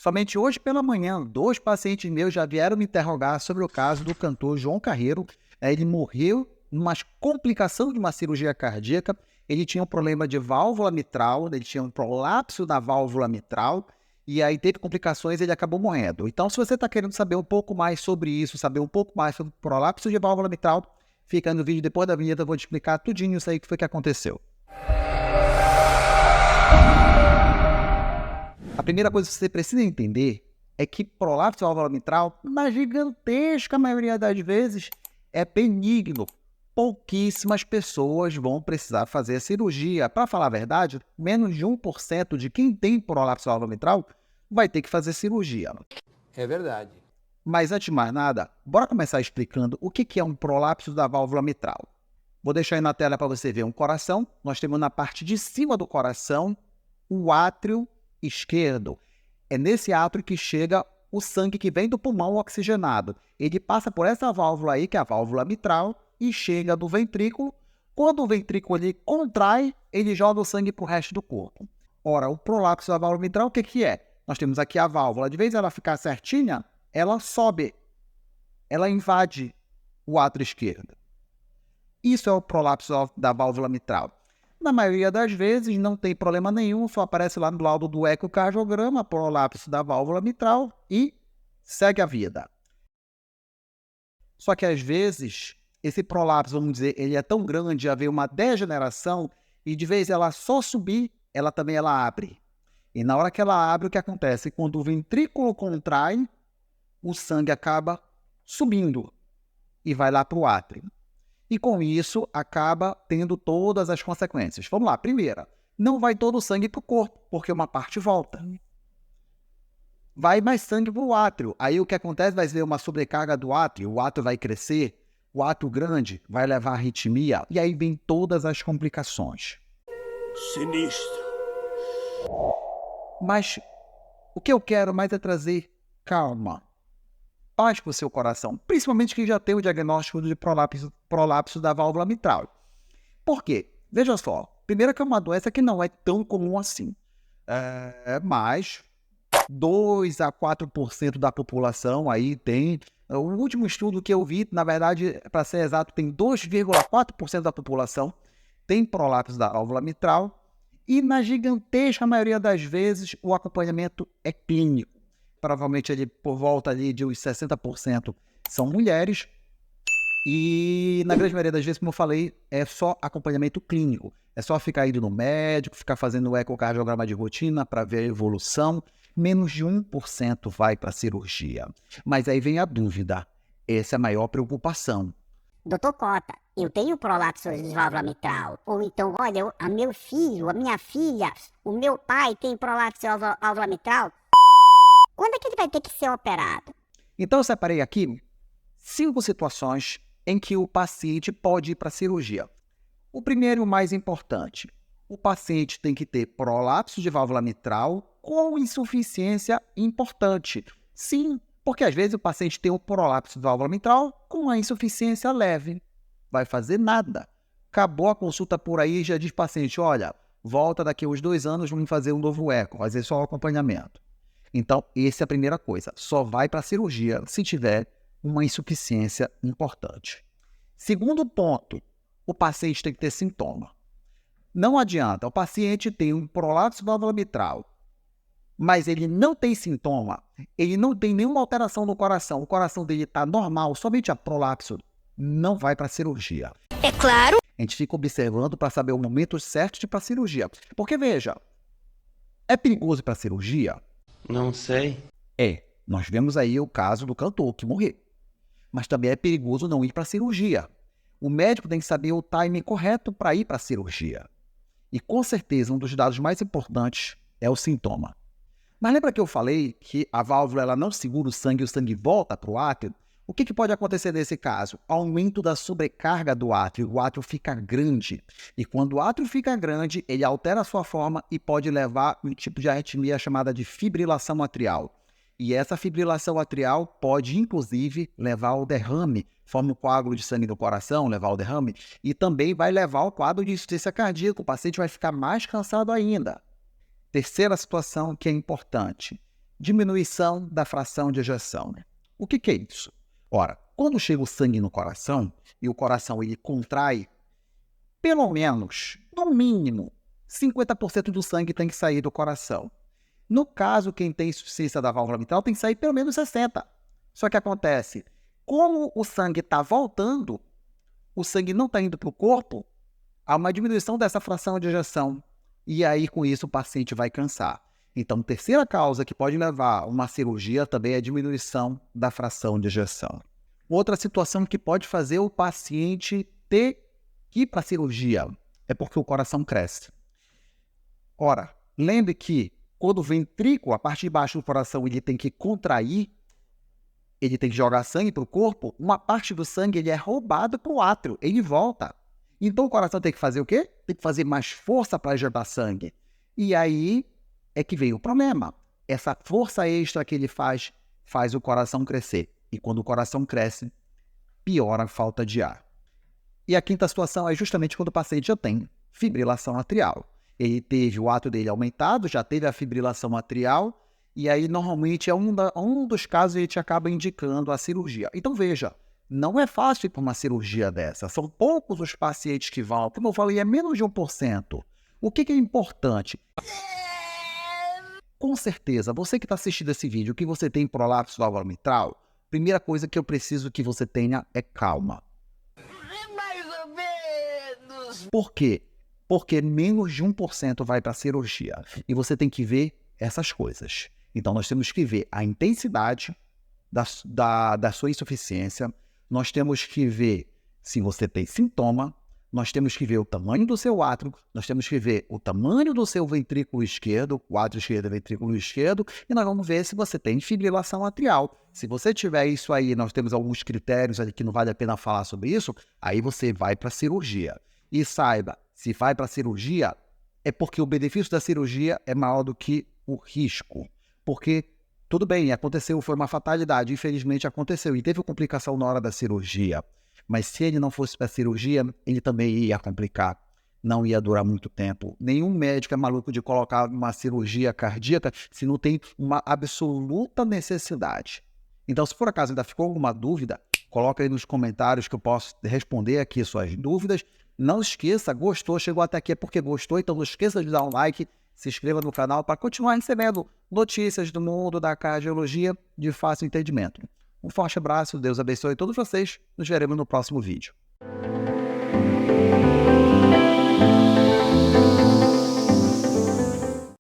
Somente hoje pela manhã, 2 pacientes meus já vieram me interrogar sobre o caso do cantor João Carreiro. Ele morreu numa complicação de uma cirurgia cardíaca. Ele tinha um problema de válvula mitral, ele tinha um prolapso da válvula mitral, e aí teve complicações e ele acabou morrendo. Então, se você está querendo saber um pouco mais sobre isso, saber um pouco mais sobre o prolapso de válvula mitral, fica no vídeo depois da vinheta, eu vou te explicar tudinho isso aí que foi que aconteceu. A primeira coisa que você precisa entender é que prolapso de válvula mitral, na gigantesca maioria das vezes, é benigno. Pouquíssimas pessoas vão precisar fazer a cirurgia. Para falar a verdade, menos de 1% de quem tem prolapso de válvula mitral vai ter que fazer cirurgia. É verdade. Mas antes de mais nada, bora começar explicando o que é um prolapso da válvula mitral. Vou deixar aí na tela para você ver um coração. Nós temos na parte de cima do coração o átrio esquerdo. É nesse átrio que chega o sangue que vem do pulmão oxigenado. Ele passa por essa válvula aí, que é a válvula mitral, e chega do ventrículo. Quando o ventrículo ele contrai, ele joga o sangue para o resto do corpo. Ora, o prolapso da válvula mitral, o que é? Nós temos aqui a válvula. De vez ela ficar certinha, ela sobe. Ela invade o átrio esquerdo. Isso é o prolapso da válvula mitral. Na maioria das vezes, não tem problema nenhum, só aparece lá no laudo do ecocardiograma, prolapso da válvula mitral e segue a vida. Só que às vezes, esse prolapso, vamos dizer, ele é tão grande, haver uma degeneração, e de vez ela só subir, ela também abre. E na hora que ela abre, o que acontece? Quando o ventrículo contrai, o sangue acaba subindo e vai lá para o átrio. E com isso, acaba tendo todas as consequências. Vamos lá, primeira, não vai todo o sangue para o corpo, porque uma parte volta. Vai mais sangue para o átrio. Aí o que acontece? Vai ser uma sobrecarga do átrio, o átrio vai crescer, o átrio grande vai levar a arritmia, e aí vem todas as complicações. Sinistro. Mas o que eu quero mais é trazer calma, paz para o seu coração, principalmente quem já tem o diagnóstico de prolapso da válvula mitral. Por quê? Veja só, primeiro que é uma doença que não é tão comum assim, mas 2 a 4% da população aí tem. O último estudo que eu vi, na verdade, para ser exato, tem 2,4% da população tem prolapso da válvula mitral, e na gigantesca maioria das vezes o acompanhamento é clínico. Provavelmente ali, por volta ali de uns 60% são mulheres, e na grande maioria das vezes, como eu falei, é só acompanhamento clínico. É só ficar indo no médico, ficar fazendo o ecocardiograma de rotina para ver a evolução. Menos de 1% vai para a cirurgia. Mas aí vem a dúvida, essa é a maior preocupação. Doutor Cota, eu tenho prolapso de válvula mitral. Ou então, olha, a meu filho, a minha filha, o meu pai tem prolapso de válvula mitral. Quando é que ele vai ter que ser operado? Então eu separei aqui 5 situações em que o paciente pode ir para a cirurgia. O primeiro e o mais importante, o paciente tem que ter prolapso de válvula mitral com insuficiência importante. Sim, porque às vezes o paciente tem um prolapso de válvula mitral com uma insuficiência leve. Vai fazer nada. Acabou a consulta por aí e já diz paciente, olha, volta daqui a uns 2 anos, vamos fazer um novo eco, fazer só o acompanhamento. Então, essa é a primeira coisa. Só vai para a cirurgia se tiver uma insuficiência importante. Segundo ponto, o paciente tem que ter sintoma. Não adianta, o paciente tem um prolapso de válvula mitral, mas ele não tem sintoma, ele não tem nenhuma alteração no coração, o coração dele está normal, somente a prolapso, não vai para a cirurgia. É claro. A gente fica observando para saber o momento certo de ir para a cirurgia. Porque, veja, é perigoso ir para a cirurgia? Não sei. Nós vemos aí o caso do cantor que morreu. Mas também é perigoso não ir para a cirurgia. O médico tem que saber o timing correto para ir para a cirurgia. E com certeza um dos dados mais importantes é o sintoma. Mas lembra que eu falei que a válvula ela não segura o sangue e o sangue volta para o átrio? O que pode acontecer nesse caso? Aumento da sobrecarga do átrio. O átrio fica grande. E quando o átrio fica grande, ele altera a sua forma e pode levar um tipo de arritmia chamada de fibrilação atrial. E essa fibrilação atrial pode, inclusive, levar ao derrame. Forma um coágulo de sangue no coração, levar ao derrame. E também vai levar ao quadro de insuficiência cardíaca. O paciente vai ficar mais cansado ainda. Terceira situação que é importante. diminuição da fração de ejeção. O que é isso? Ora, quando chega o sangue no coração, e o coração ele contrai, pelo menos, no mínimo, 50% do sangue tem que sair do coração. No caso, quem tem insuficiência da válvula mitral tem que sair pelo menos 60%. Só que acontece, como o sangue está voltando, o sangue não está indo para o corpo, há uma diminuição dessa fração de ejeção. E aí, com isso, o paciente vai cansar. Então, terceira causa que pode levar a uma cirurgia também é a diminuição da fração de ejeção. Outra situação que pode fazer o paciente ter que ir para a cirurgia é porque o coração cresce. Ora, lembre que quando o ventrículo, a parte de baixo do coração, ele tem que contrair, ele tem que jogar sangue para o corpo, uma parte do sangue ele é roubado para o átrio, ele volta. Então o coração tem que fazer o quê? Tem que fazer mais força para injetar sangue. E aí é que vem o problema. Essa força extra que ele faz o coração crescer. E quando o coração cresce, piora a falta de ar. E a quinta situação é justamente quando o paciente já tem fibrilação atrial. Ele teve o átrio dele aumentado, já teve a fibrilação atrial, e aí normalmente é um dos casos que a gente acaba indicando a cirurgia. Então veja, não é fácil ir para uma cirurgia dessa. São poucos os pacientes que vão. Como eu falei, é menos de 1%. O que é importante? Com certeza, você que está assistindo esse vídeo, que você tem prolapso valvular mitral, primeira coisa que eu preciso que você tenha é calma. Mais ou menos. Por quê? Porque menos de 1% vai para a cirurgia. E você tem que ver essas coisas. Então, nós temos que ver a intensidade da sua insuficiência. Nós temos que ver se você tem sintoma. Nós temos que ver o tamanho do seu átrio. Nós temos que ver o tamanho do seu ventrículo esquerdo, o átrio esquerdo e o ventrículo esquerdo. E nós vamos ver se você tem fibrilação atrial. Se você tiver isso aí, nós temos alguns critérios ali que não vale a pena falar sobre isso, aí você vai para a cirurgia. E saiba, se vai para a cirurgia, é porque o benefício da cirurgia é maior do que o risco. Porque, tudo bem, aconteceu, foi uma fatalidade, infelizmente aconteceu, e teve complicação na hora da cirurgia. Mas se ele não fosse para a cirurgia, ele também ia complicar, não ia durar muito tempo. Nenhum médico é maluco de colocar uma cirurgia cardíaca se não tem uma absoluta necessidade. Então, se por acaso ainda ficou alguma dúvida, coloca aí nos comentários que eu posso responder aqui suas dúvidas. Não esqueça, gostou, chegou até aqui é porque gostou, então não esqueça de dar um like, se inscreva no canal para continuar recebendo notícias do mundo da cardiologia de fácil entendimento. Um forte abraço, Deus abençoe todos vocês, nos veremos no próximo vídeo.